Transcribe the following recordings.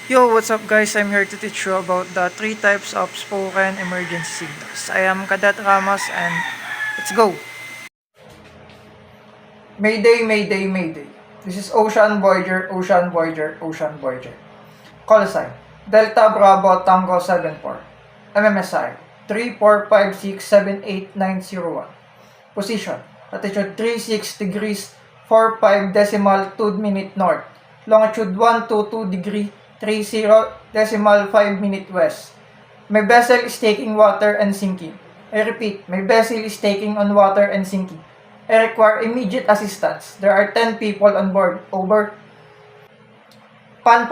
Yo, what's up guys? I'm here to teach you about the three types of spoken emergency signals. I am Cadet Ramos and let's go! Mayday, Mayday, Mayday. This is Ocean Voyager, Ocean Voyager, Ocean Voyager. Call sign, Delta Bravo Tango 74. MMSI, 345678901. Position, latitude 36 degrees 45 decimal 2 minute north. Longitude 122 degree 30 decimal 5 minute west. My vessel is taking water and sinking. I repeat, my vessel is taking on water and sinking. I require immediate assistance. There are 10 people on board. Over. Pan.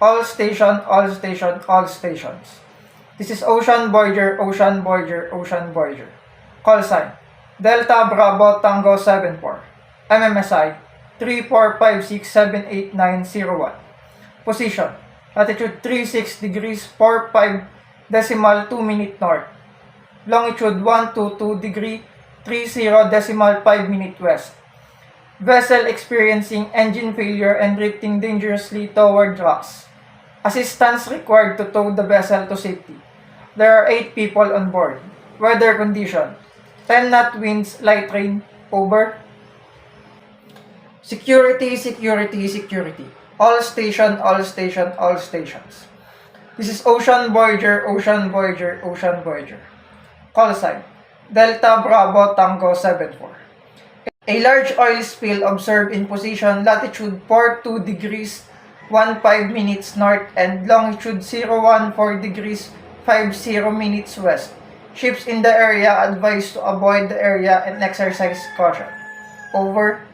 All station, all station, all stations. This is Ocean Voyager, Ocean Voyager, Ocean Voyager. Call sign, Delta Bravo Tango 74. MMSI, 345678901. Position, latitude 36 degrees 45 decimal 2 minute north. Longitude 122 degree 30 decimal 5 minute west. Vessel experiencing engine failure and drifting dangerously toward rocks. Assistance required to tow the vessel to safety. There are 8 people on board. Weather condition, 10 knot winds, light rain. Over. Security, security, security. All station, all station, all stations. This is Ocean Voyager, Ocean Voyager, Ocean Voyager. Call sign, Delta Bravo Tango 74. A large oil spill observed in position latitude 42 degrees 15 minutes north and longitude 014 degrees 50 minutes west. Ships in the area advised to avoid the area and exercise caution. Over.